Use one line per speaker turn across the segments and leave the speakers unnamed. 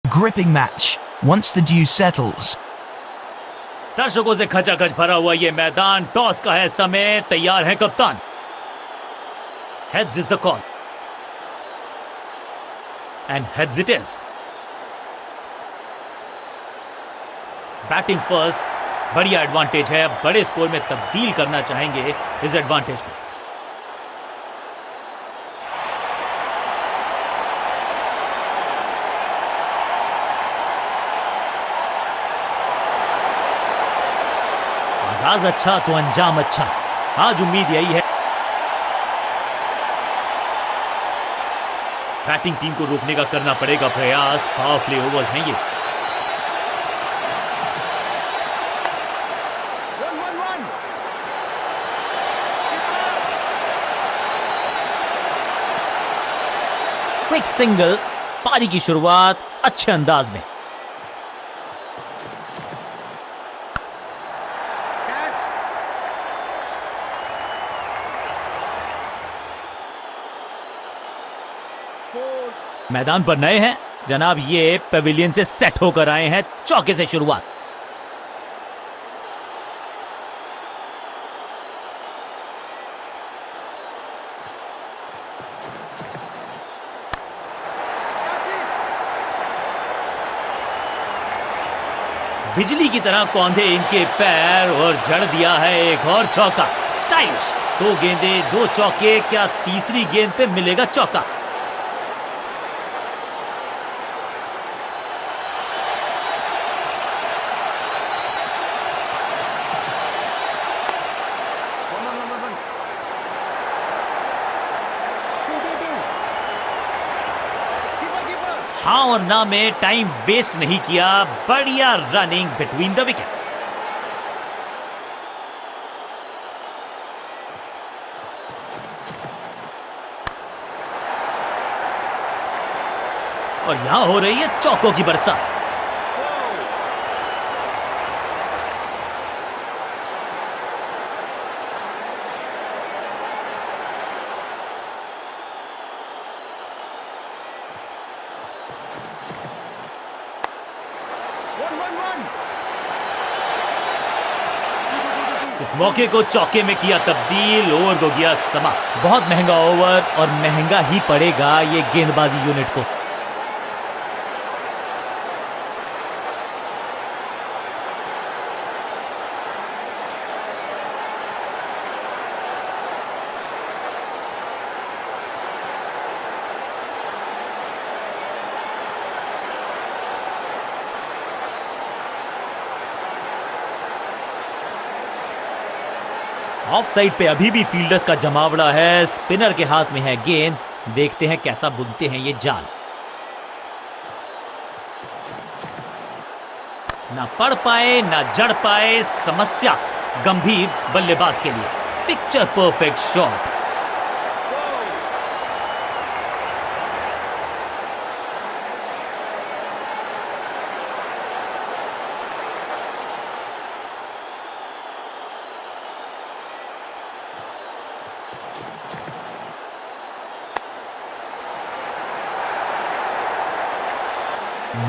gripping match once the dew settles.
दर्शकों से खचाखच भरा हुआ ये मैदान, टॉस का है समय, तैयार है कप्तान। Heads is the call. And heads it is. Batting first, बढ़िया एडवांटेज है, बड़े स्कोर में तब्दील करना चाहेंगे इस एडवांटेज को। आगाज अच्छा तो अंजाम अच्छा, आज उम्मीद यही है। बैटिंग टीम को रोकने का करना पड़ेगा प्रयास, पावर प्ले ओवर्स हैं ये। क्विक सिंगल, पारी की शुरुआत अच्छे अंदाज में। मैदान पर नए हैं जनाब, ये पेविलियन से सेट होकर आए हैं, चौके से शुरुआत। बिजली की तरह कौंधे इनके पैर और जड़ दिया है एक और चौका। स्टाइलिश, 2 गेंदें 2 चौके, क्या तीसरी गेंद पे मिलेगा चौका? हाँ और ना में टाइम वेस्ट नहीं किया, बढ़िया रनिंग बिटवीन द विकेट्स। और यहां हो रही है चौकों की बरसात। इस मौके को चौके में किया तब्दील, ओवर को गया समा। बहुत महंगा ओवर और महंगा ही पड़ेगा ये गेंदबाजी यूनिट को। ऑफ साइड पे अभी भी फील्डर्स का जमावड़ा है, स्पिनर के हाथ में है गेंद, देखते हैं कैसा बुनते हैं ये जाल। ना पढ़ पाए ना जड़ पाए, समस्या गंभीर बल्लेबाज के लिए। Picture perfect shot.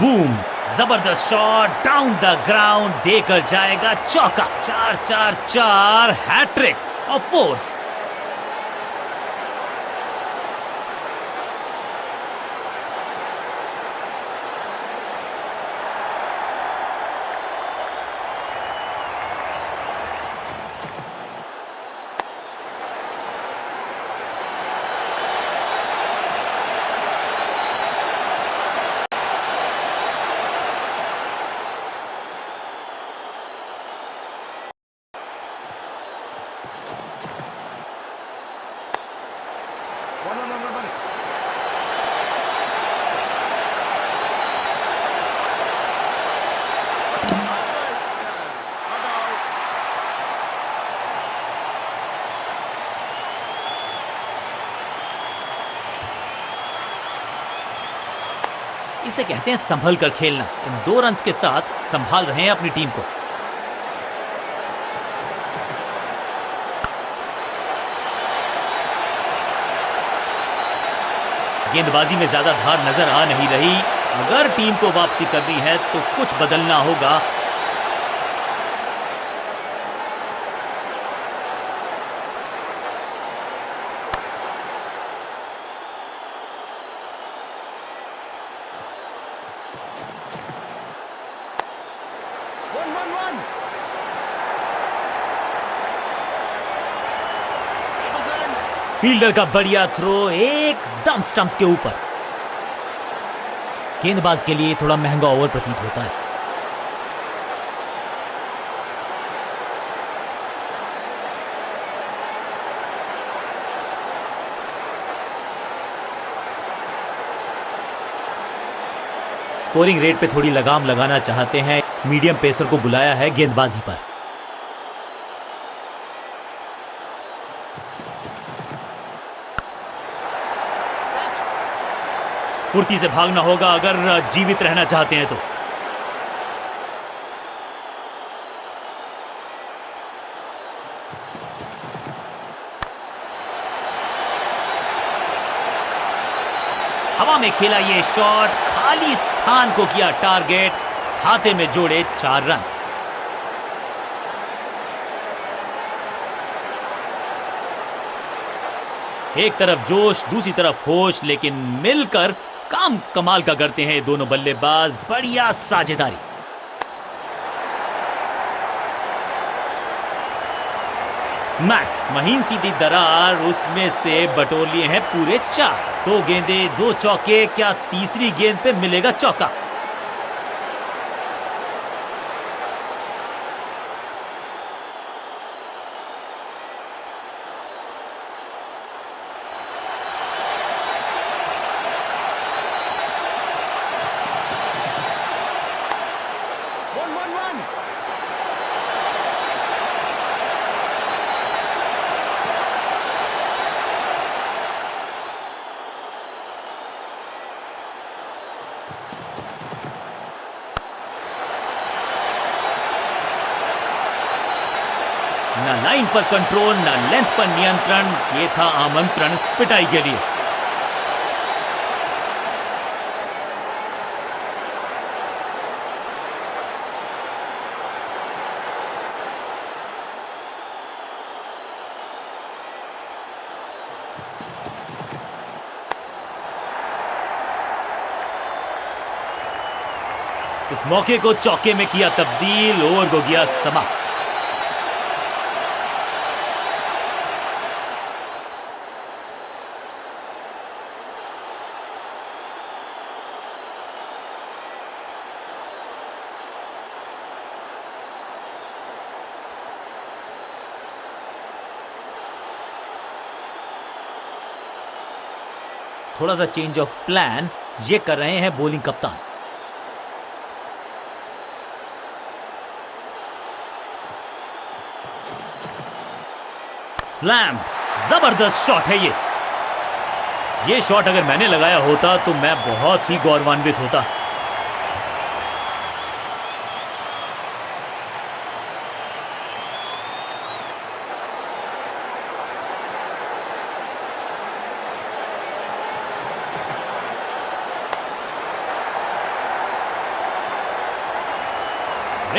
बूम, जबरदस्त शॉट, डाउन द ग्राउंड, देकर जाएगा चौका। 4-4-4, हैट्रिक ऑफ फोर्स। इसे कहते हैं संभल कर खेलना। इन 2 रन्स के साथ संभाल रहे हैं अपनी टीम को। गेंदबाजी में ज्यादा धार नजर आ नहीं रही, अगर टीम को वापसी करनी है तो कुछ बदलना होगा। फील्डर का बढ़िया थ्रो एकदम स्टंप्स के ऊपर। गेंदबाज के लिए थोड़ा महंगा ओवर प्रतीत होता है। स्कोरिंग रेट पे थोड़ी लगाम लगाना चाहते हैं, मीडियम पेसर को बुलाया है गेंदबाजी पर। फुर्ती से भागना होगा अगर जीवित रहना चाहते हैं तो। हवा में खेला ये शॉट, खाली स्थान को किया टारगेट, खाते में जोड़े 4 रन। एक तरफ जोश, दूसरी तरफ होश, लेकिन मिलकर काम कमाल का करते हैं दोनों बल्लेबाज। बढ़िया साझेदारी। स्मैक, महीन सीधी दरार, उसमें से बटोर लिए हैं पूरे 4। 2 गेंदे 2 चौके, क्या तीसरी गेंद पे मिलेगा चौका? ना लाइन पर कंट्रोल, ना लेंथ पर नियंत्रण। ये था आमंत्रण पिटाई के लिए। इस मौके को चौके में किया तब्दील, ओवर को किया समाप्त। थोड़ा सा चेंज ऑफ प्लान ये कर रहे हैं बॉलिंग कप्तान। स्लैम, जबरदस्त शॉट है ये शॉट अगर मैंने लगाया होता तो मैं बहुत ही गौरवान्वित होता।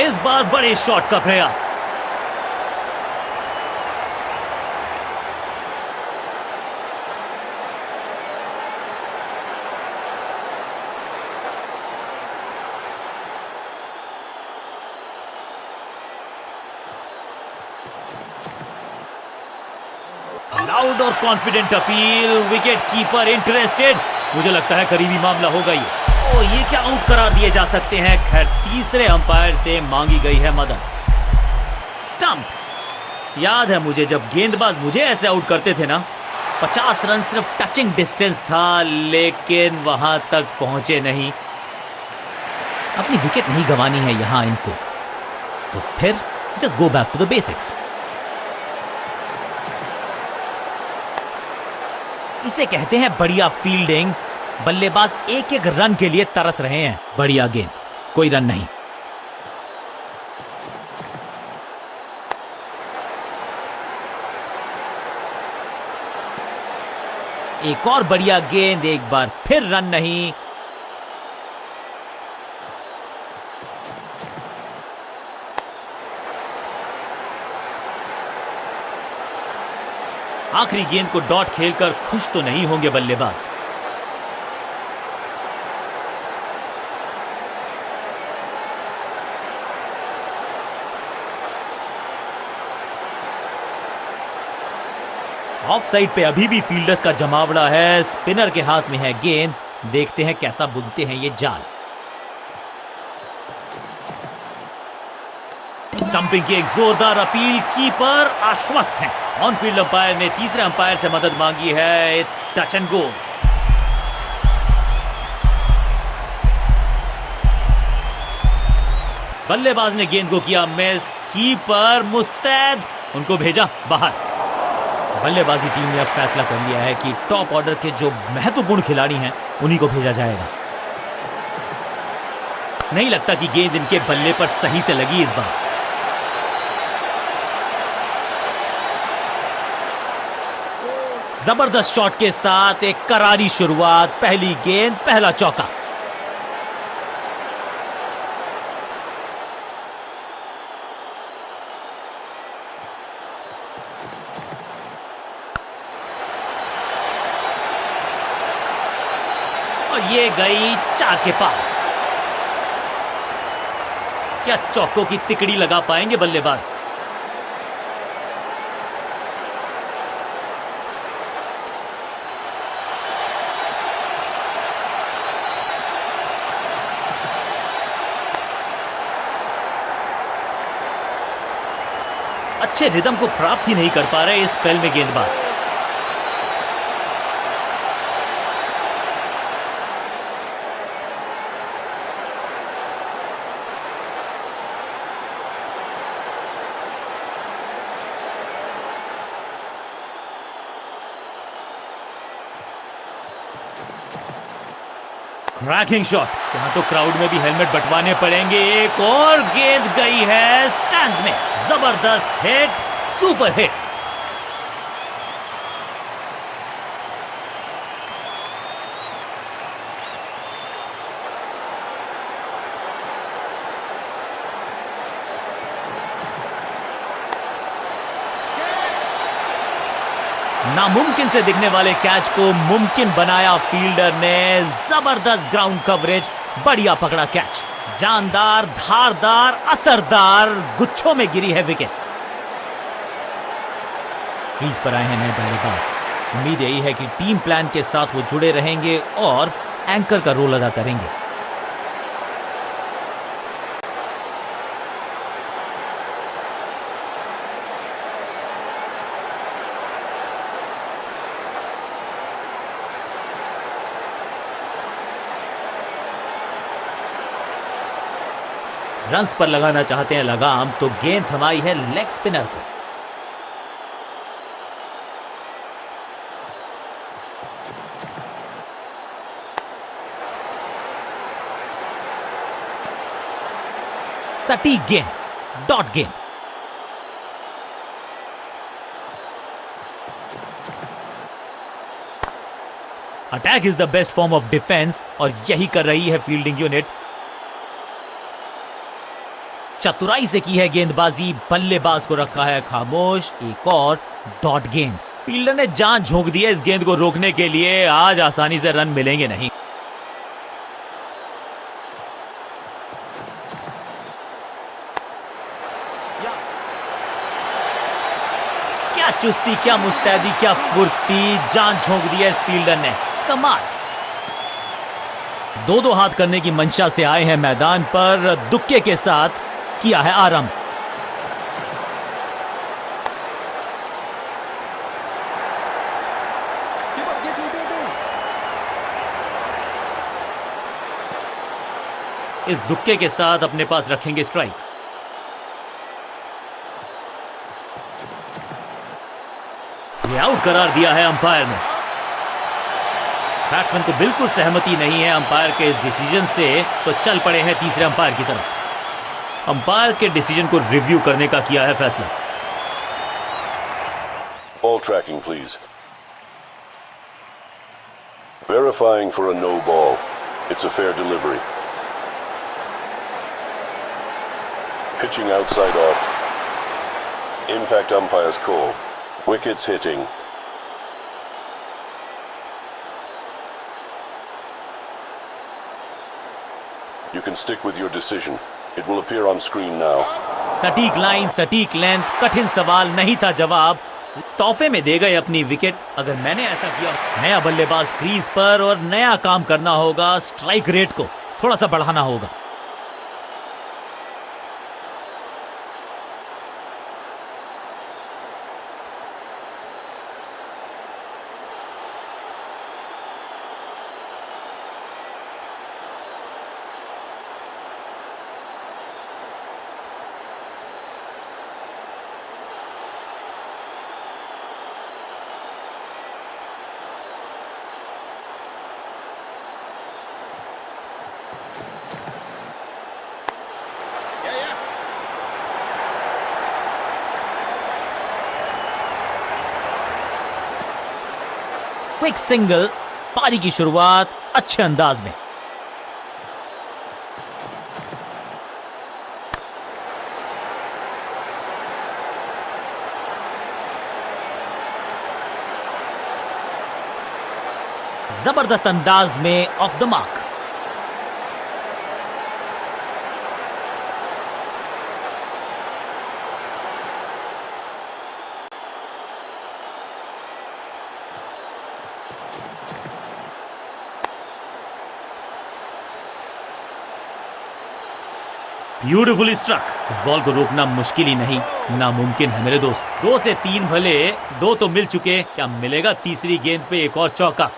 इस बार बड़े शॉट का प्रयास। लाउड और confident appeal, wicket keeper interested. मुझे लगता है करीबी मामला होगा ये। ओ, ये क्या आउट करार दिए जा सकते हैं। खैर, तीसरे अंपायर से मांगी गई है मदद। स्टंप। याद है मुझे जब गेंदबाज मुझे ऐसे आउट करते थे ना, 50 रन सिर्फ टचिंग डिस्टेंस था, लेकिन वहां तक पहुंचे नहीं। अपनी विकेट नहीं गंवानी है यहां इनको, तो फिर just go back to the basics. इसे कहते हैं बढ़िया फील्डिंग। बल्लेबाज एक एक रन के लिए तरस रहे हैं। बढ़िया गेंद, कोई रन नहीं। एक और बढ़िया गेंद, एक बार फिर रन नहीं। आखिरी गेंद को डॉट खेलकर खुश तो नहीं होंगे बल्लेबाज। ऑफ साइड पे अभी भी फील्डर्स का जमावड़ा है। स्पिनर के हाथ में है गेंद, देखते हैं कैसा बुनते हैं ये जाल। स्टंपिंग की एक जोरदार अपील, कीपर आश्वस्त है। ऑन फील्ड अंपायर ने तीसरे अंपायर से मदद मांगी है। It's touch and go. बल्लेबाज ने गेंद को किया मिस, कीपर मुस्तैद, उनको भेजा बाहर। बल्लेबाजी टीम ने अब फैसला कर लिया है कि टॉप ऑर्डर के जो महत्वपूर्ण खिलाड़ी हैं उन्हीं को भेजा जाएगा। नहीं लगता कि गेंद इनके बल्ले पर सही से लगी इस बार। जबरदस्त शॉट के साथ एक करारी शुरुआत, पहली गेंद पहला चौका। और ये गई 4 के पार। क्या चौकों की तिकड़ी लगा पाएंगे बल्लेबाज? अच्छे रिदम को प्राप्त ही नहीं कर पा रहे इस स्पेल में गेंदबाज। क्रैकिंग शॉट, यहां तो क्राउड में भी हेलमेट बंटवाने पड़ेंगे। एक और गेंद गई है स्टैंड्स में। जबरदस्त हिट, सुपर हिट। नामुमकिन से दिखने वाले कैच को मुमकिन बनाया फील्डर ने। जबरदस्त ग्राउंड कवरेज, बढ़िया पकड़ा कैच। जानदार, धारदार, असरदार, गुच्छों में गिरी है विकेट्स। क्रीज पर आए हैं नए बल्लेबाज। उम्मीद यही है कि टीम प्लान के साथ वो जुड़े रहेंगे और एंकर का रोल अदा करेंगे। रन्स पर लगाना चाहते हैं लगाम, तो गेंद थमाई है लेग स्पिनर को। सटीक गेंद, डॉट गेंद। Attack is the best form of defence और यही कर रही है फील्डिंग यूनिट। चतुराई से की है गेंदबाजी, बल्लेबाज को रखा है खामोश। एक और डॉट गेंद। फील्डर ने जान झोंक दी है इस गेंद को रोकने के लिए। आज आसानी से रन मिलेंगे नहीं। क्या चुस्ती, क्या मुस्तैदी, क्या फुर्ती, जान झोंक दी है इस फील्डर ने। कमाल। दो हाथ करने की मंशा से आए हैं मैदान पर। दुक्के के साथ किया है आरंभ। इस दुक्के के साथ अपने पास रखेंगे स्ट्राइक। ये आउट करार दिया है अंपायर ने। बैट्समैन को बिल्कुल सहमति नहीं है अंपायर के इस डिसीजन से, तो चल पड़े हैं तीसरे अंपायर की तरफ। अंपायर के डिसीजन को रिव्यू करने का किया है फैसला।
Ball tracking, please. Verifying for a no ball. It's a fair delivery. Pitching outside off. Impact umpire's call. Wickets hitting. You can stick with your decision. It will appear on screen now.
सटीक line, सटीक length, कठिन सवाल नहीं था जवाब, तोहफे में दे गए अपनी विकेट। अगर मैंने ऐसा किया, नया बल्लेबाज क्रीज पर और नया काम करना होगा, स्ट्राइक रेट को थोड़ा सा बढ़ाना होगा। क्विक सिंगल, पारी की शुरुआत अच्छे अंदाज में। जबरदस्त अंदाज में off the mark. Beautifully struck. इस बॉल को रोकना मुश्किल ही नहीं, नामुमकिन है मेरे दोस्त। 2 से 3 भले, 2 तो मिल चुके, क्या मिलेगा तीसरी गेंद पे एक और चौका?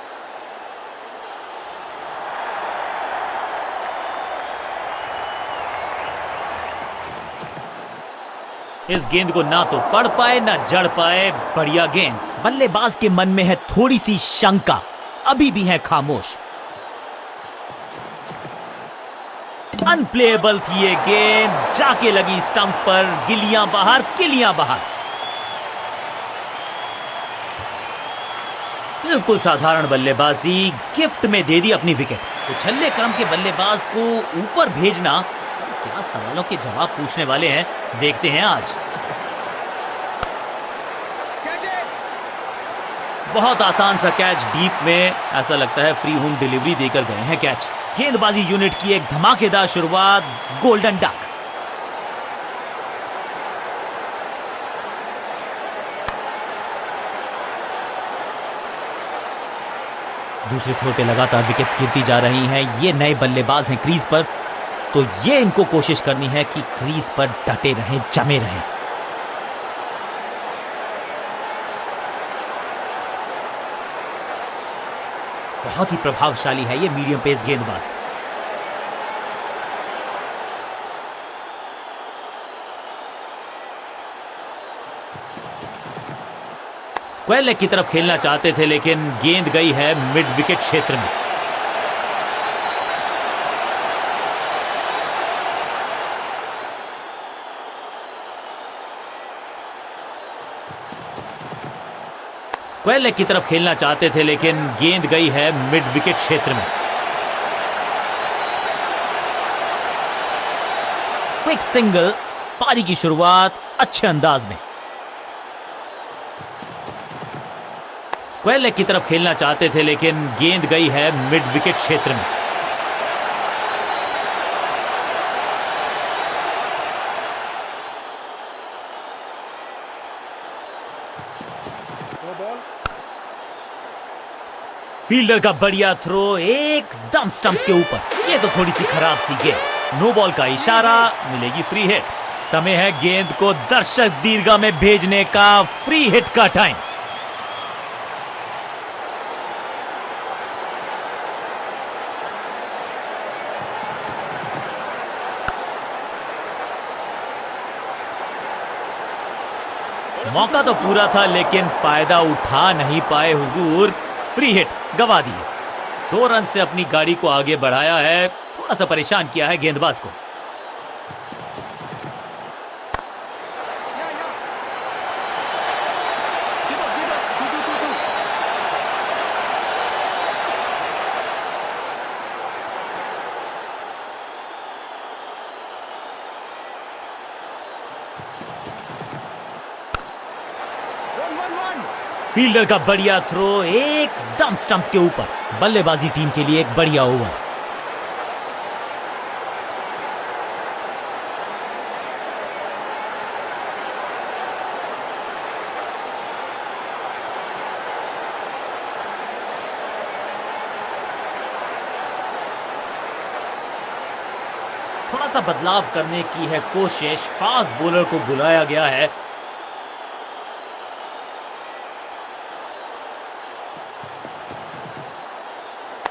इस गेंद को ना तो पढ़ पाए ना जड़ पाए, बढ़िया गेंद। बल्लेबाज के मन में है थोड़ी सी शंका, अभी भी है खामोश। अनप्लेएबल थी ये गेंद, जाके लगी स्टंप्स पर, गिलियां बाहर, किलियां बाहर। बिल्कुल साधारण बल्लेबाजी, गिफ्ट में दे दी अपनी विकेट। तो छल्ले क्रम के बल्लेबाज को ऊपर भेजना, क्या सवालों के जवाब पूछने वाले हैं, देखते हैं आज। बहुत आसान सा कैच डीप में, ऐसा लगता है फ्री होम डिलीवरी देकर गए हैं कैच। गेंदबाजी यूनिट की एक धमाकेदार शुरुआत, गोल्डन डक। दूसरे छोर पे लगातार विकेट्स गिरती जा रही हैं। ये नए बल्लेबाज हैं क्रीज पर, तो ये इनको कोशिश करनी है कि क्रीज पर डटे रहें, जमे रहें। बहुत ही प्रभावशाली है ये मीडियम पेस गेंदबाज। स्क्वायर लेग की तरफ खेलना चाहते थे, लेकिन गेंद गई है मिड विकेट क्षेत्र में। स्क्वायर लेग की तरफ खेलना चाहते थे, लेकिन गेंद गई है मिड विकेट क्षेत्र में। क्विक सिंगल, पारी की शुरुआत अच्छे अंदाज में। स्क्वायर लेग की तरफ खेलना चाहते थे, लेकिन गेंद गई है मिड विकेट क्षेत्र में। फील्डर का बढ़िया थ्रो, एकदम स्टंप्स के ऊपर। ये तो थोड़ी सी खराब सी गेंद। नो बॉल का इशारा, मिलेगी फ्री हिट। समय है गेंद को दर्शक दीर्घा में भेजने का, फ्री हिट का टाइम। मौका तो पूरा था, लेकिन फायदा उठा नहीं पाए हुजूर। फ्री हिट गवा दिए। 2 रन से अपनी गाड़ी को आगे बढ़ाया है, थोड़ा सा परेशान किया है गेंदबाज को। फील्डर का बढ़िया थ्रो, एकदम स्टंप्स के ऊपर। बल्लेबाजी टीम के लिए एक बढ़िया ओवर। थोड़ा सा बदलाव करने की है कोशिश, फास्ट बॉलर को बुलाया गया है।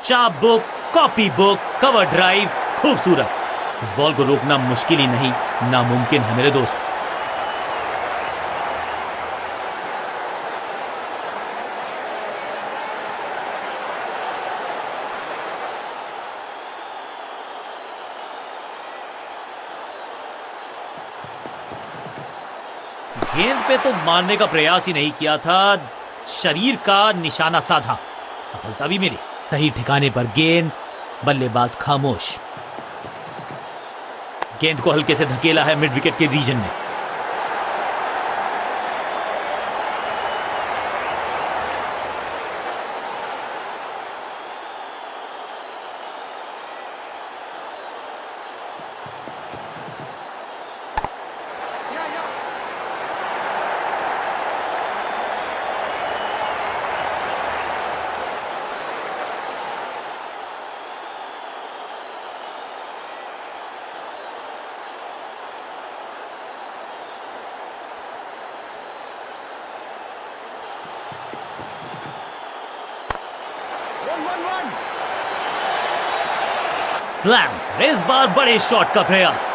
चाप book, copy book, cover drive, खूबसूरत। इस बॉल को रोकना मुश्किल ही नहीं, नामुमकिन है मेरे दोस्त। गेंद पे तो मारने का प्रयास ही नहीं किया था, शरीर का निशाना साधा। सफलता भी मिली। सही ठिकाने पर गेंद, बल्लेबाज खामोश। गेंद को हल्के से धकेला है मिड विकेट के रीजन में। स्लैम, इस बार बड़े शॉट का प्रयास।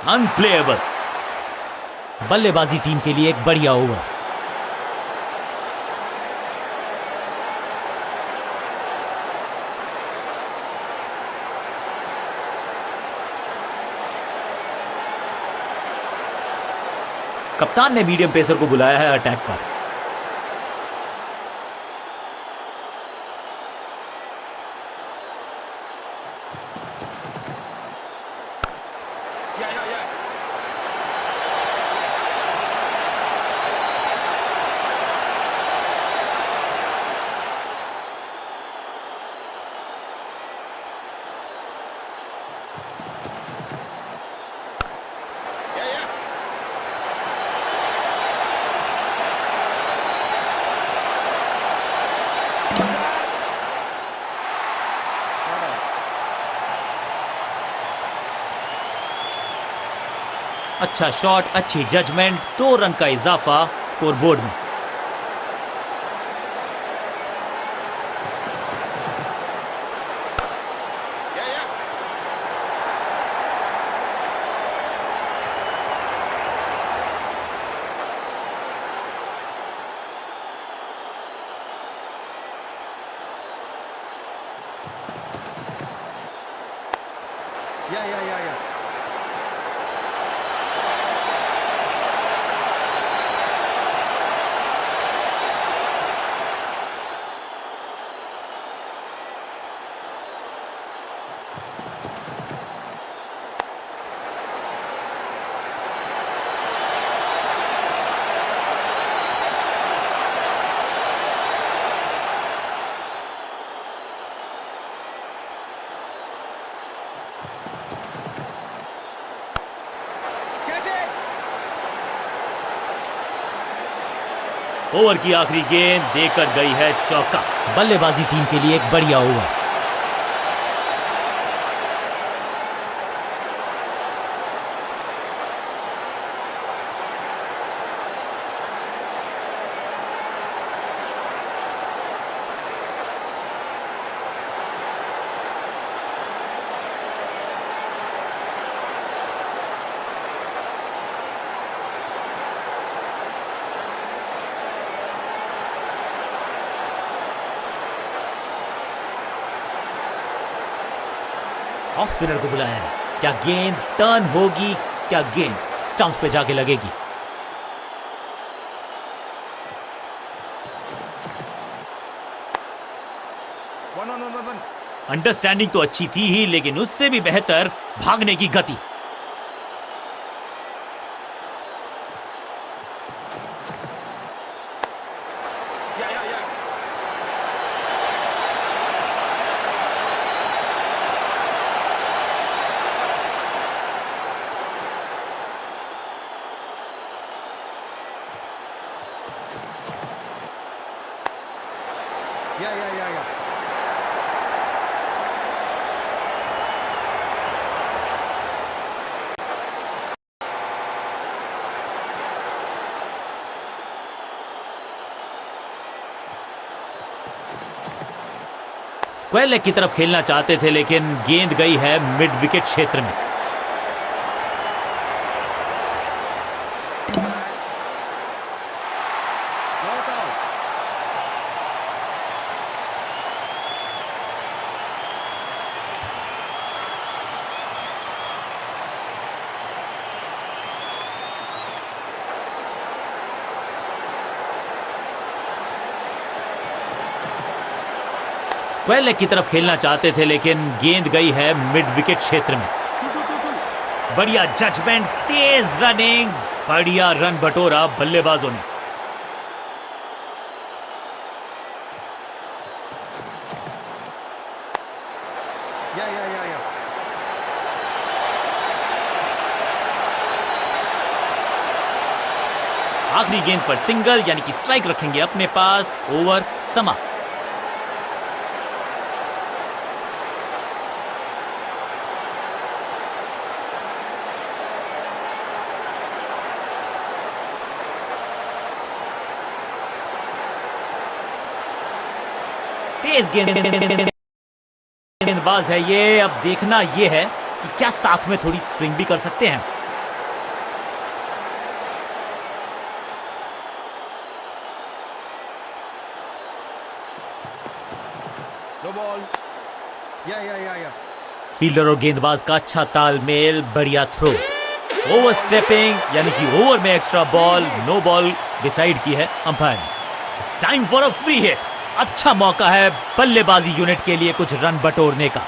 अनप्लेएबल। बल्लेबाजी टीम के लिए एक बढ़िया ओवर। कप्तान ने मीडियम पेसर को बुलाया है अटैक पर। अच्छा शॉट, अच्छी जजमेंट, 2 रन का इजाफा स्कोरबोर्ड में। ओवर की आखिरी गेंद देकर गई है चौका। बल्लेबाजी टीम के लिए एक बढ़िया ओवर। ऑफ स्पिनर को बुलाया है। क्या गेंद टर्न होगी? क्या गेंद स्टंप्स पे जाके लगेगी? अंडरस्टैंडिंग तो अच्छी थी ही, लेकिन उससे भी बेहतर भागने की गति।
Yeah.
स्क्वायर लेग की तरफ खेलना चाहते थे लेकिन गेंद गई है मिड विकेट क्षेत्र में।
Not out.
स्क्वायर लेग की तरफ खेलना चाहते थे लेकिन गेंद गई है मिड विकेट क्षेत्र में।
2.
बढ़िया जजमेंट, तेज रनिंग, बढ़िया रन बटोरा बल्लेबाजों ने।
Yeah.
आखिरी गेंद पर सिंगल यानी कि स्ट्राइक रखेंगे अपने पास। ओवर समा। तेज गेंदबाज है ये। अब देखना ये है कि क्या साथ में थोड़ी स्विंग भी कर सकते हैं।
No ball. Yeah.
फील्डर और गेंदबाज का अच्छा तालमेल, बढ़िया थ्रो। ओवर स्टेपिंग यानी कि ओवर में extra ball, no ball decide की है अंपायर ने। It's time for a free hit. अच्छा मौका है बल्लेबाजी यूनिट के लिए कुछ रन बटोरने का।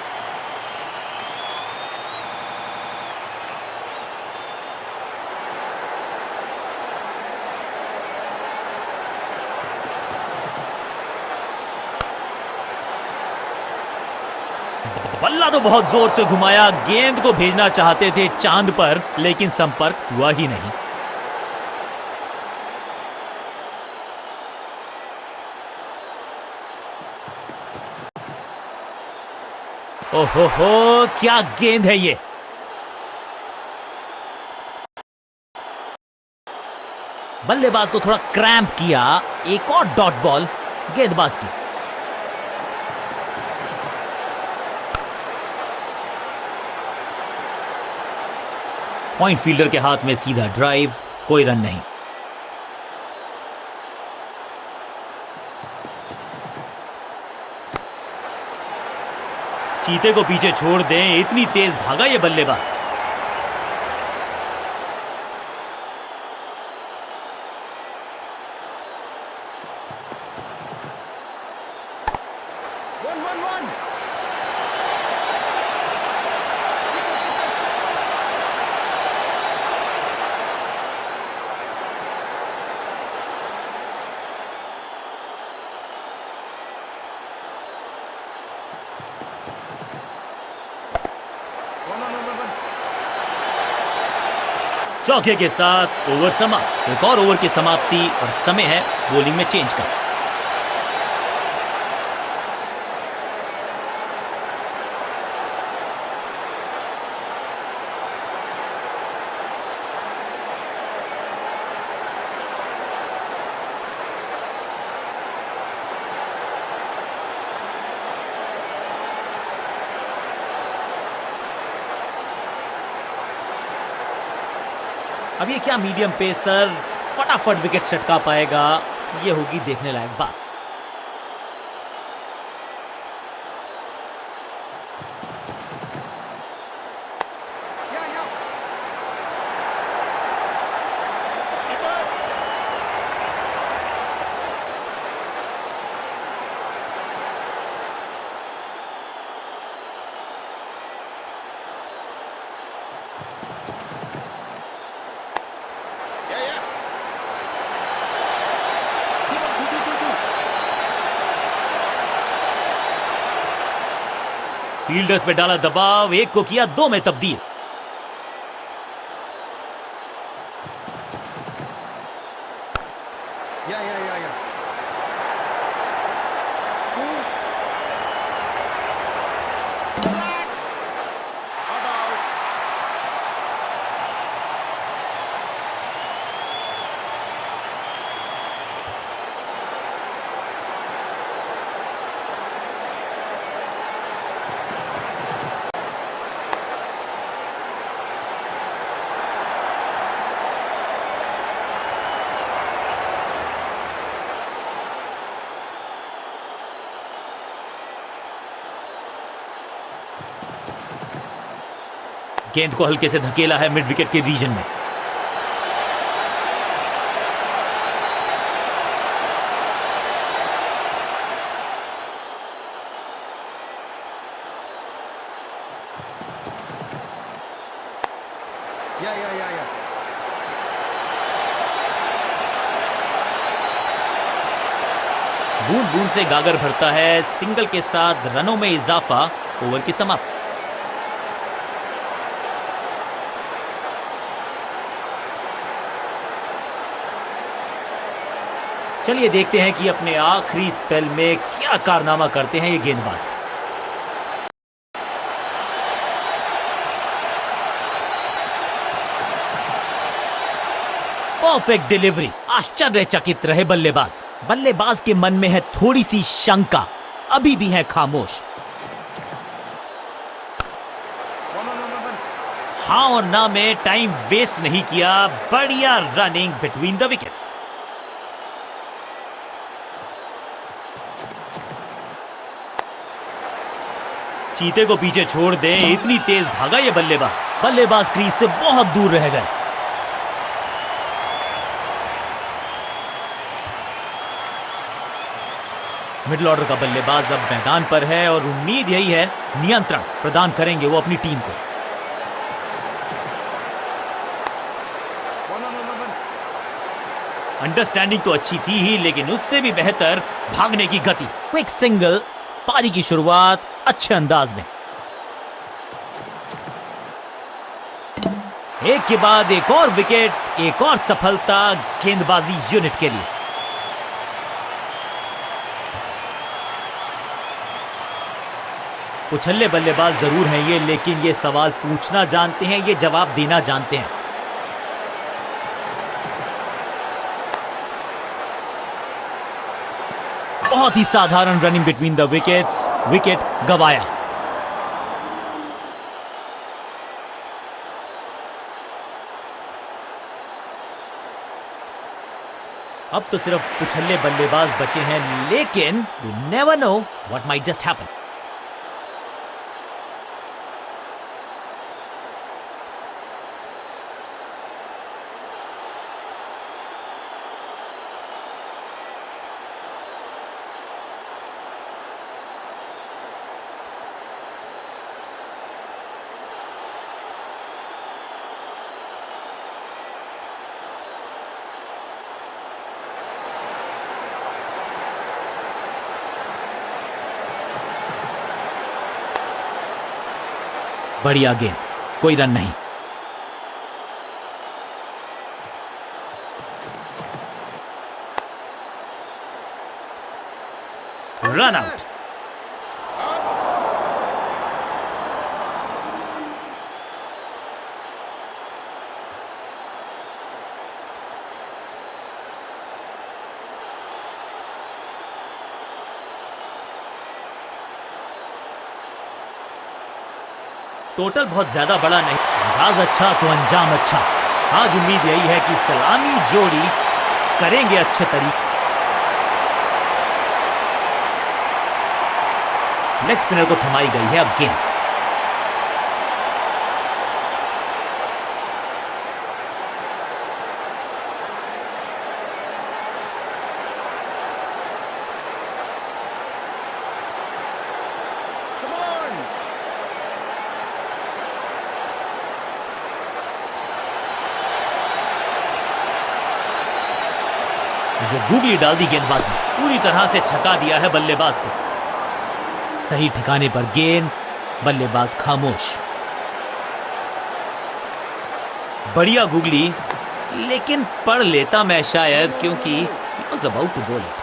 बल्ला तो बहुत जोर से घुमाया, गेंद को भेजना चाहते थे चांद पर लेकिन संपर्क हुआ ही नहीं। ओहो, क्या गेंद है ये। बल्लेबाज को थोड़ा क्रैम्प किया। एक और डॉट बॉल गेंदबाज की। पॉइंट फील्डर के हाथ में सीधा ड्राइव, कोई रन नहीं। चीते को पीछे छोड़ दें, इतनी तेज भागा ये बल्लेबाज।
One. One.
चौके के साथ ओवर समाप्त। एक और ओवर की समाप्ति और समय है बॉलिंग में चेंज का। अब ये क्या मीडियम पेसर फटाफट विकेट चटका पाएगा, ये होगी देखने लायक बात।
Yeah.
फील्डर्स पे डाला दबाव, एक को किया दो में तब्दील।
Yeah.
गेंद को हल्के से धकेला है मिड विकेट के रीजन में।
Yeah.
बूंद बूंद से गागर भरता है, सिंगल के साथ रनों में इजाफा, ओवर की समाप्त। चलिए देखते हैं कि अपने आखिरी स्पेल में क्या कारनामा करते हैं ये गेंदबाज। परफेक्ट डिलीवरी, आश्चर्यचकित रहे बल्लेबाज। बल्लेबाज के मन में है थोड़ी सी शंका, अभी भी है खामोश।
One.
हाँ और ना में टाइम वेस्ट नहीं किया, बढ़िया रनिंग बिटवीन द विकेट्स। चीते को पीछे छोड़ दें, इतनी तेज भागा ये बल्लेबाज। बल्लेबाज क्रीज से बहुत दूर रह गए। मिडिल ऑर्डर का बल्लेबाज अब मैदान पर है और उम्मीद यही है नियंत्रण प्रदान करेंगे वो अपनी टीम को।
One.
अंडरस्टैंडिंग तो अच्छी थी ही, लेकिन उससे भी बेहतर भागने की गति। क्विक सिंगल, पारी की शुरुआत अच्छे अंदाज में। एक के बाद एक और विकेट, एक और सफलता गेंदबाजी यूनिट के लिए। उछल्ले बल्लेबाज जरूर हैं ये, लेकिन ये सवाल पूछना जानते हैं, ये जवाब देना जानते हैं। बहुत ही साधारण running between the wickets, wicket गवाया। अब तो सिर्फ उछल्ले बल्लेबाज बचे हैं, लेकिन you never know what might just happen. बढ़िया गेंद, कोई रन नहीं। Run out. टोटल बहुत ज्यादा बड़ा नहीं, अंदाज अच्छा तो अंजाम अच्छा। आज उम्मीद यही है कि सलामी जोड़ी करेंगे अच्छे तरीके। लेग स्पिनर को थमाई गई है अब गेंद।
Come on.
ये गूगली डाल दी गेंदबाज ने, पूरी तरह से छका दिया है बल्लेबाज को। सही ठिकाने पर गेंद, बल्लेबाज खामोश। बढ़िया गूगली, लेकिन पढ़ लेता मैं शायद, क्योंकि he was about to bowl it.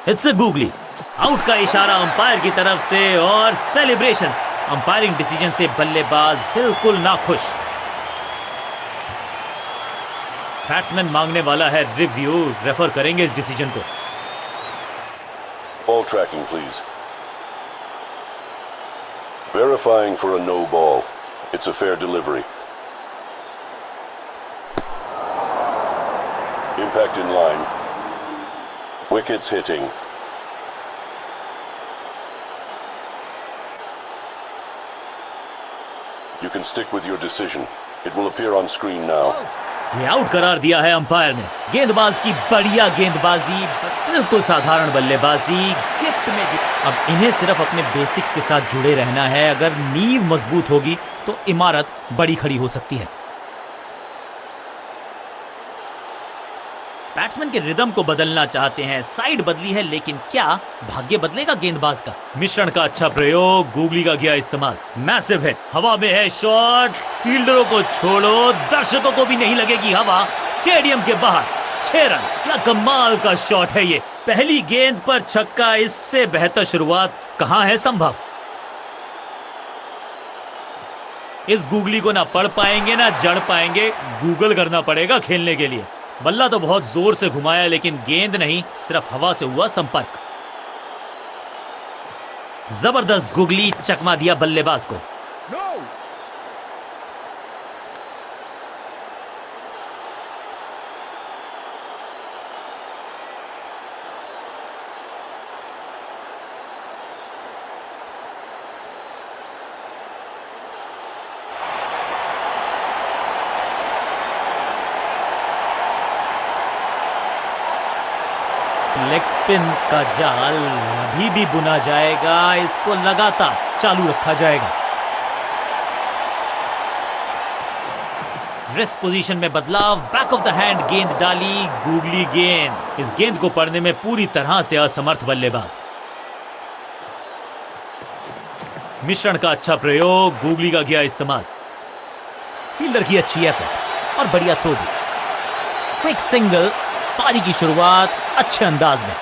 It's a googly. Out का इशारा अंपायर की तरफ से और सेलिब्रेशंस। अंपायरिंग डिसीजन से बल्लेबाज बिल्कुल नाखुश। बैट्समैन मांगने वाला है रिव्यू, रेफर करेंगे इस डिसीजन को।
Ball tracking, please. Verifying for a no ball. It's a fair delivery. Impact in line. Wickets hitting. You can stick with your decision. It will appear on screen now.
ये out करार दिया है umpire ने। गेंदबाज की बढ़िया गेंदबाजी, बिल्कुल साधारण बल्लेबाजी, गिफ्ट में अब इन्हें सिर्फ अपने बेसिक्स के साथ जुड़े रहना है। अगर नींव मजबूत होगी तो इमारत बड़ी खड़ी हो सकती है। बैट्समैन के रिदम को बदलना चाहते हैं, साइड बदली है, लेकिन क्या भाग्य बदलेगा गेंदबाज का? मिश्रण का अच्छा प्रयोग, गूगली का किया इस्तेमाल, मैसिव हिट, हवा में है शॉट, फील्डरों को छोड़ो, दर्शकों को भी नहीं लगेगी हवा, स्टेडियम के बाहर 6 रन। क्या कमाल का शॉट है ये, पहली गेंद पर छक्का, इससे बेहतर शुरुआत कहां है संभव। इस गूगली को ना पढ़ पाएंगे ना जड़ पाएंगे, गूगल करना पड़ेगा खेलने के लिए। बल्ला तो बहुत जोर से घुमाया, लेकिन गेंद नहीं, सिर्फ हवा से हुआ संपर्क। जबरदस्त गूगली, चकमा दिया बल्लेबाज को।
No!
लेग स्पिन का जाल अभी भी बुना जाएगा, इसको लगातार चालू रखा जाएगा। रिस्ट पोजीशन में बदलाव, बैक ऑफ द हैंड गेंद डाली, गूगली गेंद। इस गेंद को पढ़ने में पूरी तरह से असमर्थ बल्लेबाज। मिश्रण का अच्छा प्रयोग, गूगली का किया इस्तेमाल, फील्डर की अच्छी एफर्ट और बढ़िया थ्रो भी। क्विक सिंगल, पारी की शुरुआत अच्छे अंदाज में।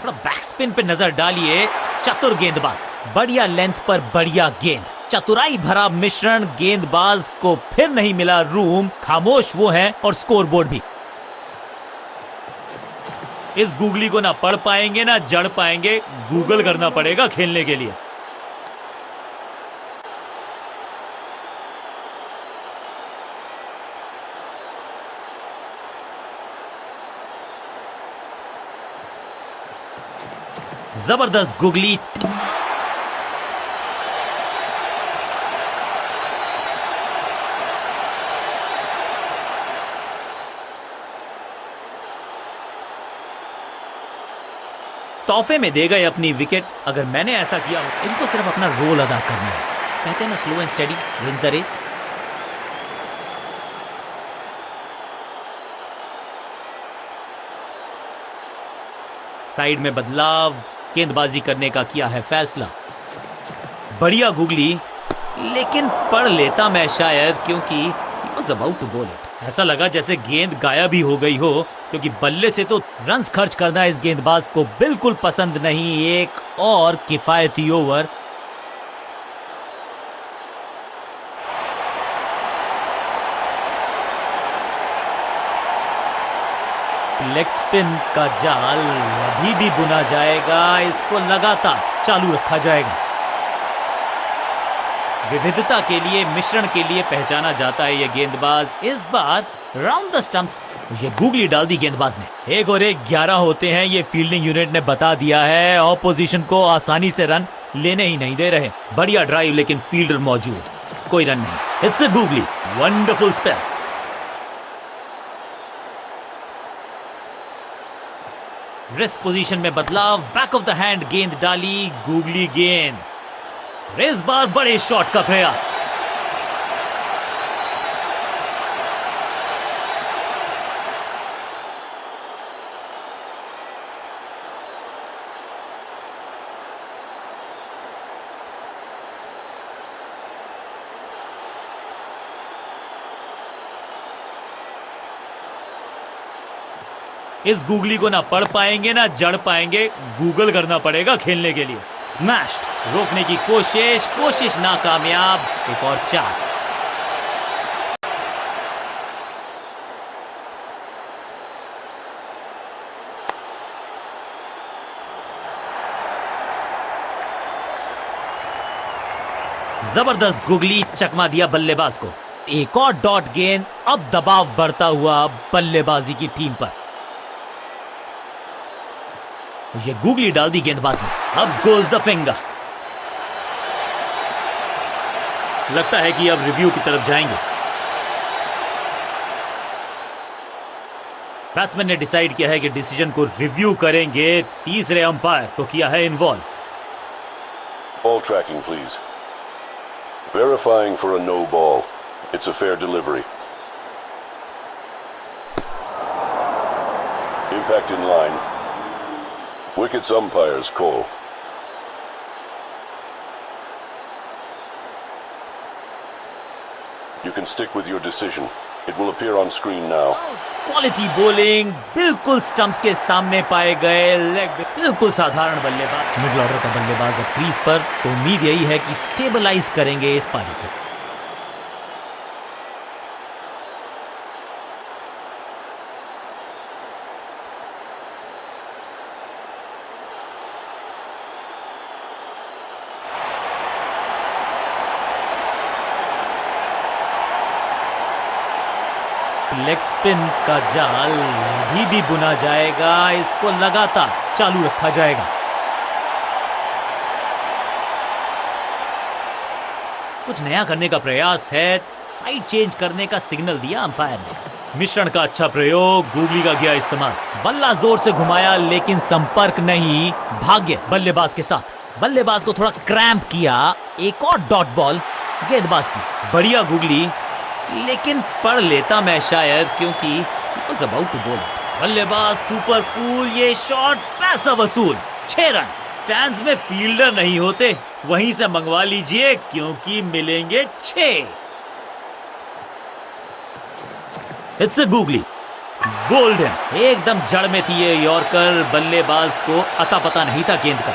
थोड़ा बैक स्पिन पे नजर डालिए, चतुर गेंदबाज, बढ़िया लेंथ पर बढ़िया गेंद, चतुराई भरा मिश्रण। गेंदबाज को फिर नहीं मिला रूम, खामोश वो है और स्कोरबोर्ड भी। इस गूगली को ना पढ़ पाएंगे ना जड़ पाएंगे, गूगल करना पड़ेगा खेलने के लिए। जबरदस्त गूगली, तोहफे में दे गए अपनी विकेट। अगर मैंने ऐसा किया, इनको सिर्फ अपना रोल अदा करना है। कहते हैं ना, slow and steady wins the race. Side में बदलाव, गेंदबाजी करने का किया है फैसला। बढ़िया गूगली, लेकिन पढ़ लेता मैं शायद, क्योंकि he was about to bowl it। ऐसा लगा जैसे गेंद गायब ही हो गई हो, क्योंकि बल्ले से तो रन्स खर्च करना इस गेंदबाज को बिल्कुल पसंद नहीं। एक और किफायती ओवर। लेग स्पिन का जाल अभी भी बुना जाएगा, इसको लगातार चालू रखा जाएगा। विविधता के लिए, मिश्रण के लिए पहचाना जाता है ये गेंदबाज। इस बार राउंड द स्टंप्स ये गूगली डाल दी गेंदबाज ने। 1 और 1 11 होते हैं, ये फील्डिंग यूनिट ने बता दिया है। ऑपोजिशन को आसानी से रन लेने ही नहीं दे रहे। बढ़िया ड्राइव, लेकिन फील्डर मौजूद, कोई रन नहीं। It's a googly, wonderful spell. Wrist position में बदलाव, बैक ऑफ द हैंड गेंद डाली, गूगली गेंद। इस बार बड़े शॉट का प्रयास। इस गूगली को ना पढ़ पाएंगे ना जड़ पाएंगे, गूगल करना पड़ेगा खेलने के लिए। स्मैश्ड, रोकने की कोशिश नाकामयाब। एक और 4। जबरदस्त गूगली, चकमा दिया बल्लेबाज को। एक और डॉट गेंद, अब दबाव बढ़ता हुआ बल्लेबाजी की टीम पर। ये गूगली डाल दी गेंदबाज ने। अब गोज द फिंगर। लगता है कि अब रिव्यू की तरफ जाएंगे। बैट्समैन ने डिसाइड किया है कि डिसीजन को रिव्यू करेंगे। तीसरे अंपायर को किया है involve.
Ball tracking, please. Verifying for a no ball. It's a fair delivery. Impact in line. Wickets umpire's call. You can stick with your decision. It will appear on screen now.
Quality bowling बिल्कुल stumps के सामने पाए गए। Leg बिल्कुल साधारण बल्लेबाज, middle order का बल्लेबाज अब क्रीज पर, तो उम्मीद यही है कि स्टेबलाइज करेंगे इस पारी को। लेग स्पिन का जाल अभी भी बुना जाएगा, इसको लगातार चालू रखा जाएगा। कुछ नया करने का प्रयास है, साइड चेंज करने का सिग्नल दिया अंपायर ने। मिश्रण का अच्छा प्रयोग, गूगली का किया इस्तेमाल। बल्ला जोर से घुमाया लेकिन संपर्क नहीं, भाग्य बल्लेबाज के साथ। बल्लेबाज को थोड़ा क्रैम्प किया। एक और डॉट बॉल गेंदबाज की। बढ़िया गूगली, लेकिन पढ़ लेता मैं शायद, क्योंकि he was about to bowl it। बल्लेबाज सुपर कूल, ये शॉट पैसा वसूल। 6 रन। स्टैंड्स में फील्डर नहीं होते, वहीं से मंगवा लीजिए क्योंकि मिलेंगे 6। It's a googly, bowled him. एकदम जड़ में थी ये यॉर्कर, बल्लेबाज को अता पता नहीं था गेंद का।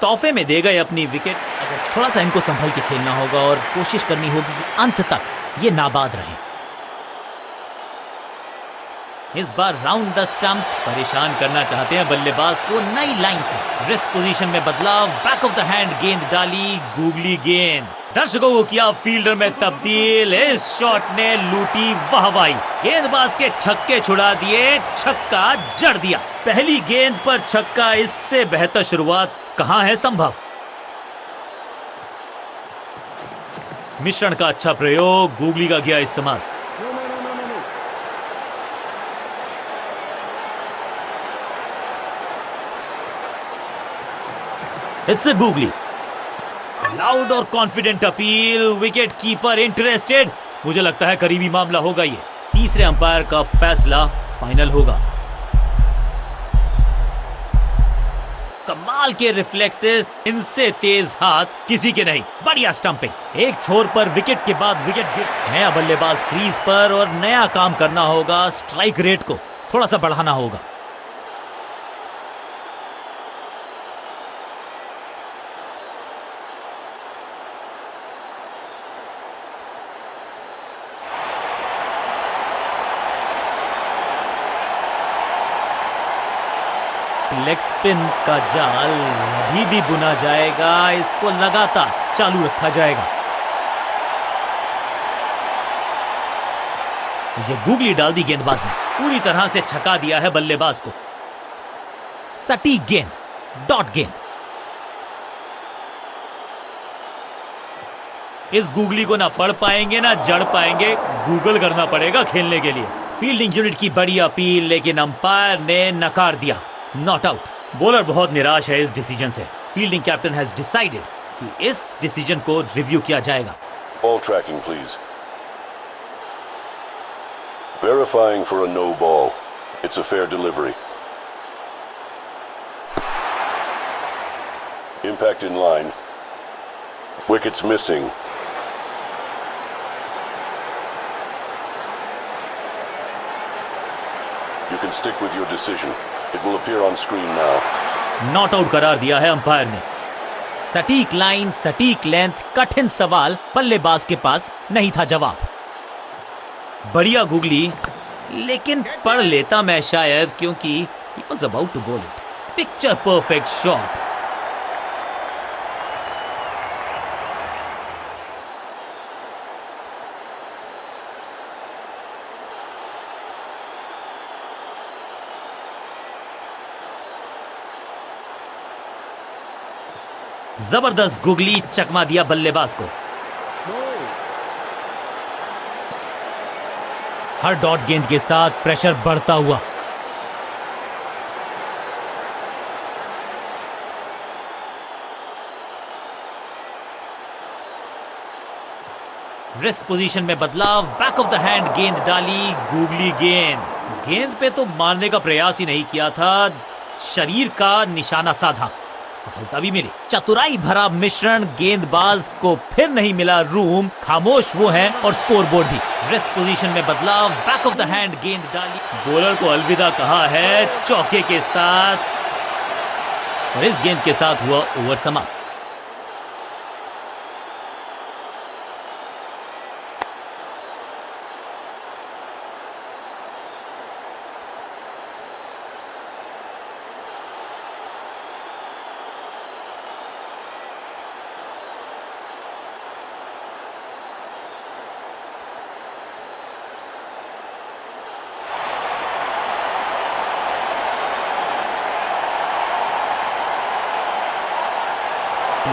तोहफे में दे गए अपनी विकेट। अगर थोड़ा सा इनको संभल के खेलना होगा और कोशिश करनी होगी कि अंत तक ये नाबाद रहें। इस बार राउंड द स्टंप्स परेशान करना चाहते हैं बल्लेबाज को नई लाइन से। रिस्क पोजीशन में बदलाव, बैक ऑफ द हैंड गेंद डाली, गूगली गेंद। दर्शकों को किया फील्डर में तब्दील। इस शॉट ने लूटी वाहवाही। गेंदबाज के छक्के छुड़ा दिए, छक्का जड़ दिया। पहली गेंद पर छक्का, इससे बेहतर शुरुआत कहां है संभव। मिश्रण का अच्छा प्रयोग, गूगली का किया इस्तेमाल।
No, no, no, no, no, no.
It's a googly, loud और confident appeal. Wicket keeper interested. मुझे लगता है करीबी मामला होगा ये। तीसरे अंपायर का फैसला फाइनल होगा। कमाल के रिफ्लेक्सेस, इनसे तेज हाथ किसी के नहीं। बढ़िया स्टंपिंग। एक छोर पर विकेट के बाद विकेट गिर। नया बल्लेबाज क्रीज पर और नया काम करना होगा। स्ट्राइक रेट को थोड़ा सा बढ़ाना होगा। लेग स्पिन का जाल अभी भी बुना जाएगा, इसको लगातार चालू रखा जाएगा। ये गूगली डाल दी गेंदबाज ने, पूरी तरह से छका दिया है बल्लेबाज को। सटीक गेंद, डॉट गेंद। इस गूगली को ना पढ़ पाएंगे ना जड़ पाएंगे, गूगल करना पड़ेगा खेलने के लिए। फील्डिंग यूनिट की बड़ी अपील, लेकिन अंपायर ने नकार दिया। Not out. बॉलर बहुत निराश है इस डिसीजन से। फील्डिंग कैप्टन हैज डिसाइडेड कि इस डिसीजन को रिव्यू किया जाएगा।
Ball tracking, please. Verifying for a no ball. It's a fair delivery. Impact in line. Wickets missing. You can stick with your decision. It will appear on screen now.
Not out करार दिया है umpire ने। सटीक line, सटीक length, कठिन सवाल, बल्लेबाज के पास नहीं था जवाब। बढ़िया गूगली, लेकिन पढ़ लेता मैं शायद, क्योंकि he was about to bowl it. Picture perfect shot. जबरदस्त गुगली चकमा दिया बल्लेबाज को।
No.
हर डॉट गेंद के साथ प्रेशर बढ़ता हुआ। रिस्ट पोजीशन में बदलाव, बैक ऑफ द हैंड गेंद डाली, गूगली गेंद पे तो मारने का प्रयास ही नहीं किया था, शरीर का निशाना साधा, सफलता भी मिली। चतुराई भरा मिश्रण, गेंदबाज को फिर नहीं मिला रूम, खामोश वो है और स्कोरबोर्ड भी। रिस्ट पोजीशन में बदलाव, बैक ऑफ द हैंड गेंद डाली, बॉलर को अलविदा कहा है चौके के साथ और इस गेंद के साथ हुआ ओवर समाप्त।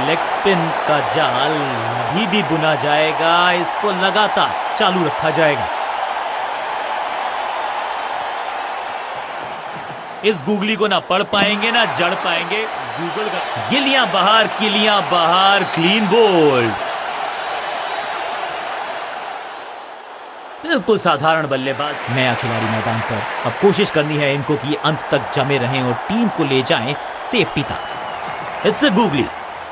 लेग स्पिन का जाल अभी भी बुना जाएगा, इसको लगातार चालू रखा जाएगा। इस गूगली को ना पढ़ पाएंगे ना जड़ पाएंगे। गूगल का गिलियां बाहर, किलियां बाहर, क्लीन बोल्ड। बिल्कुल साधारण बल्लेबाज, नया खिलाड़ी मैदान पर। अब कोशिश करनी है इनको कि अंत तक जमे रहें और टीम को ले जाएं सेफ्टी तक। It's a googly.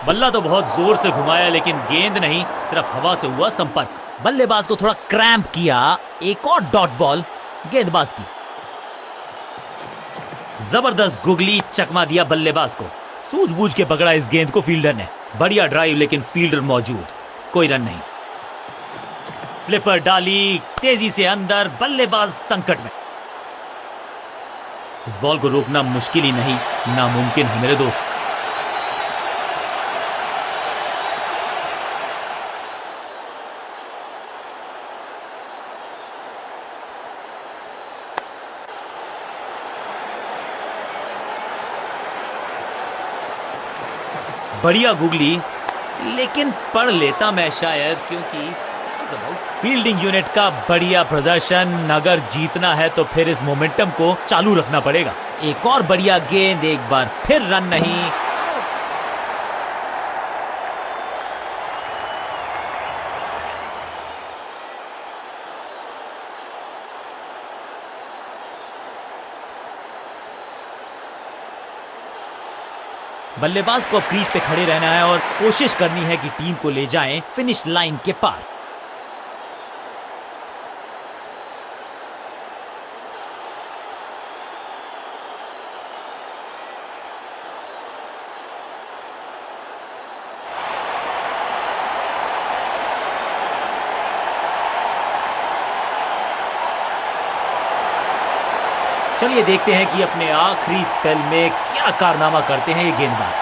बल्ला तो बहुत जोर से घुमाया लेकिन गेंद नहीं, सिर्फ हवा से हुआ संपर्क। बल्लेबाज को थोड़ा क्रैम्प किया, एक और डॉट बॉल गेंदबाज की। जबरदस्त गुगली चकमा दिया बल्लेबाज को। सूझबूझ के पकड़ा इस गेंद को फील्डर ने। बढ़िया ड्राइव लेकिन फील्डर मौजूद, कोई रन नहीं। फ्लिपर डाली, तेजी से अंदर, बल्लेबाज संकट में। इस बॉल को रोकना मुश्किल ही नहीं, नामुमकिन है मेरे दोस्त। बढ़िया गुगली लेकिन पढ़ लेता मैं शायद, क्योंकि फील्डिंग यूनिट का बढ़िया प्रदर्शन। अगर जीतना है तो फिर इस मोमेंटम को चालू रखना पड़ेगा। एक और बढ़िया गेंद, एक बार फिर रन नहीं। बल्लेबाज को अब क्रीज पे खड़े रहना है और कोशिश करनी है कि टीम को ले जाएं फिनिश लाइन के पार। चलिए देखते हैं कि अपने आखिरी स्पेल में क्या कारनामा करते हैं ये गेंदबाज।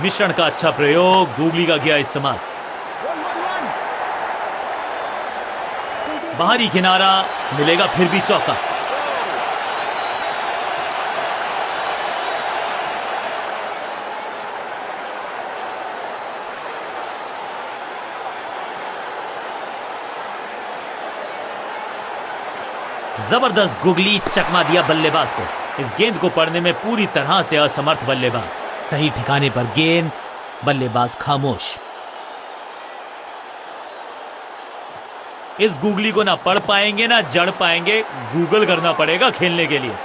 मिश्रण का अच्छा प्रयोग, गूगली का किया इस्तेमाल।
1-1-1.
बाहरी किनारा मिलेगा, फिर भी चौका। जबरदस्त गुगली चकमा दिया बल्लेबाज को। इस गेंद को पढ़ने में पूरी तरह से असमर्थ बल्लेबाज। सही ठिकाने पर गेंद, बल्लेबाज खामोश। इस गूगली को ना पढ़ पाएंगे ना जड़ पाएंगे, गूगल करना पड़ेगा खेलने के लिए।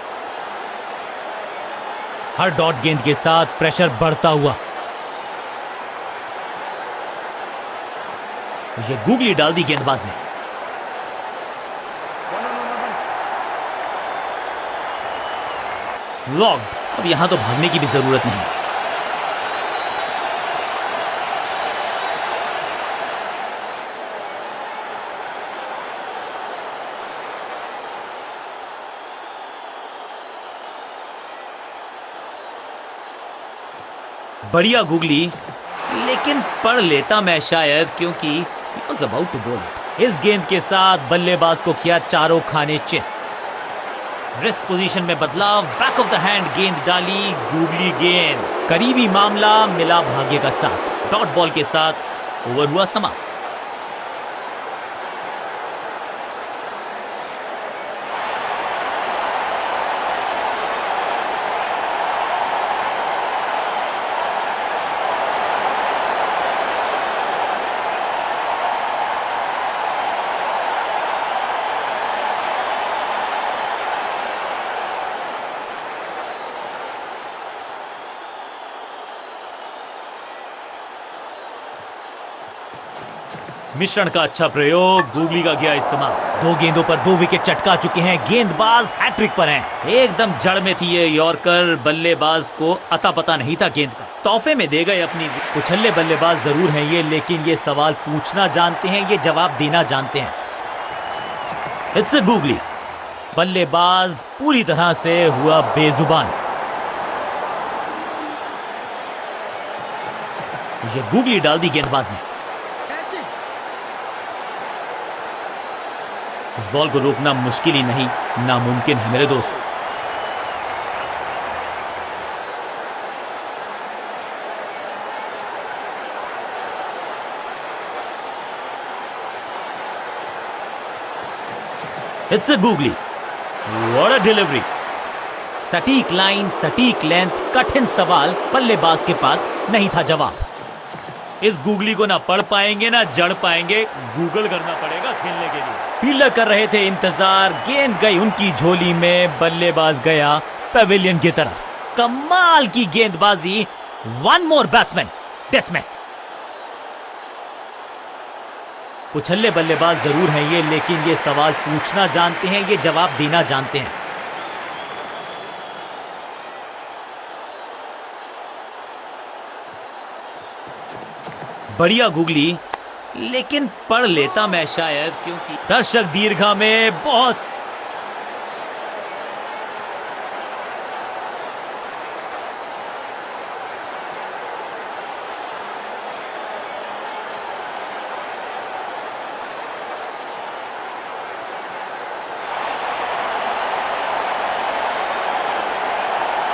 हर डॉट गेंद के साथ प्रेशर बढ़ता हुआ। ये गूगली डाल दी गेंदबाज ने। फ्लॉग्ड। अब यहां तो भागने की भी जरूरत नहीं। बढ़िया गूगली लेकिन पढ़ लेता मैं शायद, क्योंकि he was about to bowl it। इस गेंद के साथ बल्लेबाज को किया चारों खाने चित। रिस्ट पोजीशन में बदलाव, बैक ऑफ द हैंड गेंद डाली, गूगली गेंद, करीबी मामला, मिला भाग्य का साथ। डॉट बॉल के साथ ओवर हुआ समाप्त। मिश्रण का अच्छा प्रयोग, गूगली का किया इस्तेमाल। 2 गेंदों पर 2 विकेट चटका चुके हैं, गेंदबाज हैट्रिक पर हैं। एकदम जड़ में थी ये यॉर्कर, बल्लेबाज को अता पता नहीं था गेंद का। तोहफे में दे गए अपनी। उछल्ले बल्लेबाज जरूर हैं ये, लेकिन ये सवाल पूछना जानते हैं, ये जवाब देना जानते हैं। It's googly. बल्लेबाज पूरी तरह से हुआ बेजुबान। ये गूगली डाल दी गेंदबाज ने।
Catch it.
इस बॉल को रोकना मुश्किल ही नहीं, नामुमकिन है मेरे दोस्त। It's a googly. What a delivery. सटीक लाइन, सटीक लेंथ, कठिन सवाल, बल्लेबाज के पास नहीं था जवाब। इस गूगली को ना पढ़ पाएंगे ना जड़ पाएंगे, गूगल करना पड़ेगा खेलने के लिए। फील्डर कर रहे थे इंतजार, गेंद गई उनकी झोली में, बल्लेबाज गया पवेलियन की तरफ। कमाल की गेंदबाजी। 1 मोर बैट्समैन डिसमिस्ड। उछल्ले बल्लेबाज जरूर हैं ये, लेकिन ये सवाल पूछना जानते हैं, ये जवाब देना जानते हैं। बढ़िया गूगली, लेकिन पढ़ लेता मैं शायद, क्योंकि दर्शक दीर्घा में बहुत।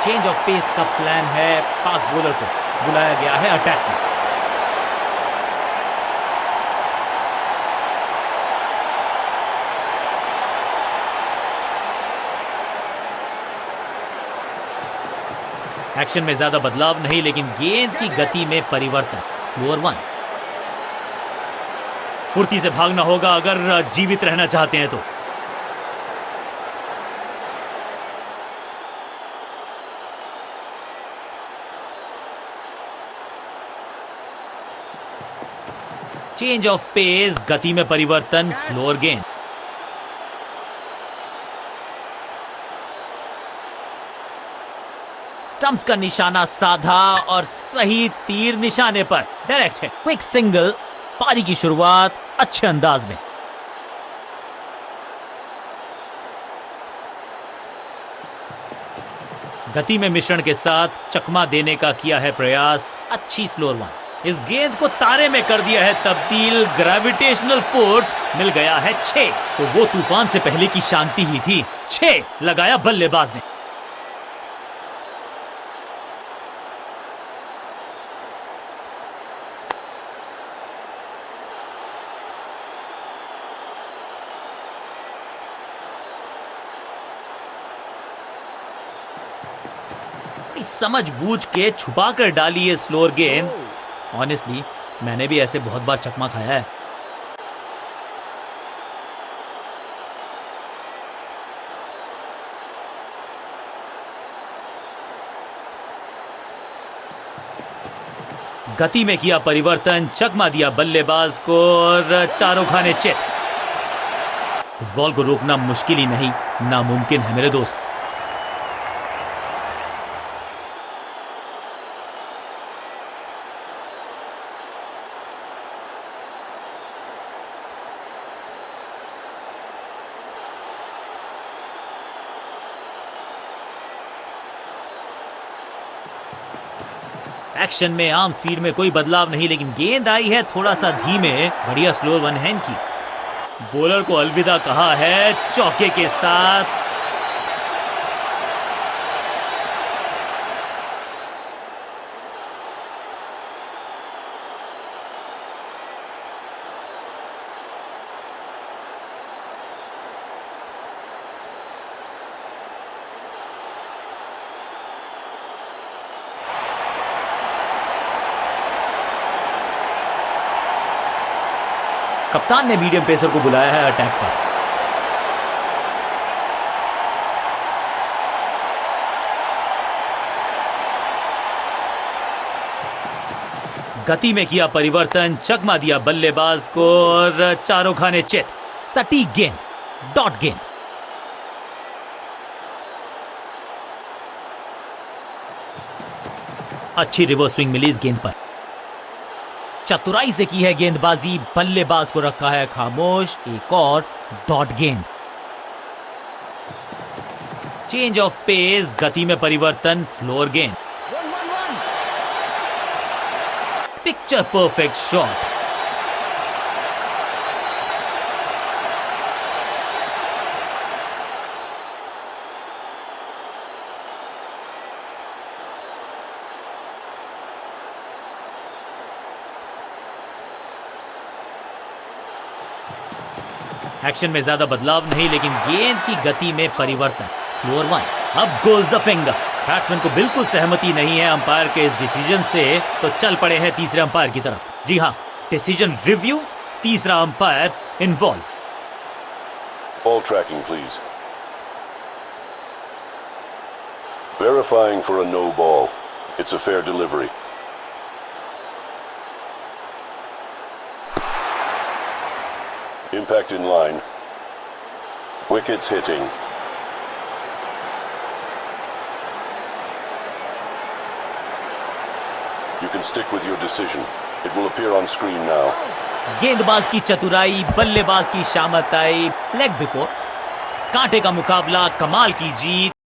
चेंज ऑफ पेस का प्लान है, फास्ट बॉलर को बुलाया गया है अटैक में। एक्शन में ज्यादा बदलाव नहीं, लेकिन गेंद की गति में परिवर्तन। स्लोअर 1। फुर्ती से भागना होगा अगर जीवित रहना चाहते हैं तो। चेंज ऑफ पेस, गति में परिवर्तन, स्लोअर गेंद। स्टंप्स का निशाना साधा और सही तीर निशाने पर डायरेक्ट है। क्विक सिंगल, पारी की शुरुआत अच्छे अंदाज में। गति में मिश्रण के साथ चकमा देने का किया है प्रयास। अच्छी स्लोअर 1। इस गेंद को तारे में कर दिया है तब्दील। ग्रेविटेशनल फोर्स मिल गया है 6। तो वो तूफान से पहले की शांति ही थी। 6 लगाया बल्लेबाज ने। समझ बूझ के छुपा कर डाली है स्लोअर गेंद। ऑनेस्टली मैंने भी ऐसे बहुत बार चकमा खाया है। गति में किया परिवर्तन, चकमा दिया बल्लेबाज को और चारों खाने चित। इस बॉल को रोकना मुश्किल ही नहीं, नामुमकिन है मेरे दोस्त। एक्शन में आम स्पीड में कोई बदलाव नहीं, लेकिन गेंद आई है थोड़ा सा धीमे। बढ़िया स्लोअर 1 हैंड की। बॉलर को अलविदा कहा है चौके के साथ। कप्तान ने मीडियम पेसर को बुलाया है अटैक पर। गति में किया परिवर्तन, चकमा दिया बल्लेबाज को और चारों खाने चित। सटीक गेंद, डॉट गेंद। अच्छी रिवर्स स्विंग मिली इस गेंद पर। चतुराई से की है गेंदबाजी, बल्लेबाज को रखा है खामोश। एक और डॉट गेंद। चेंज ऑफ पेस, गति में परिवर्तन, स्लोअर गेंद।
1-1-1.
Picture perfect shot. एक्शन में ज्यादा बदलाव नहीं, लेकिन गेंद की गति में परिवर्तन। Slower one. अब गोज द फिंगर। बैट्समैन को बिल्कुल सहमति नहीं है अंपायर के इस डिसीजन से, तो चल पड़े हैं तीसरे अंपायर की तरफ। जी हां, डिसीजन रिव्यू, तीसरा umpire involve.
Ball tracking, please. Verifying for a no ball. It's a fair delivery. Impact in line. Wickets hitting. You can stick with your decision. It will appear on screen now.
गेंदबाज की चतुराई, बल्लेबाज की शामत आई। Leg before. कांटे का मुकाबला, कमाल की जीत।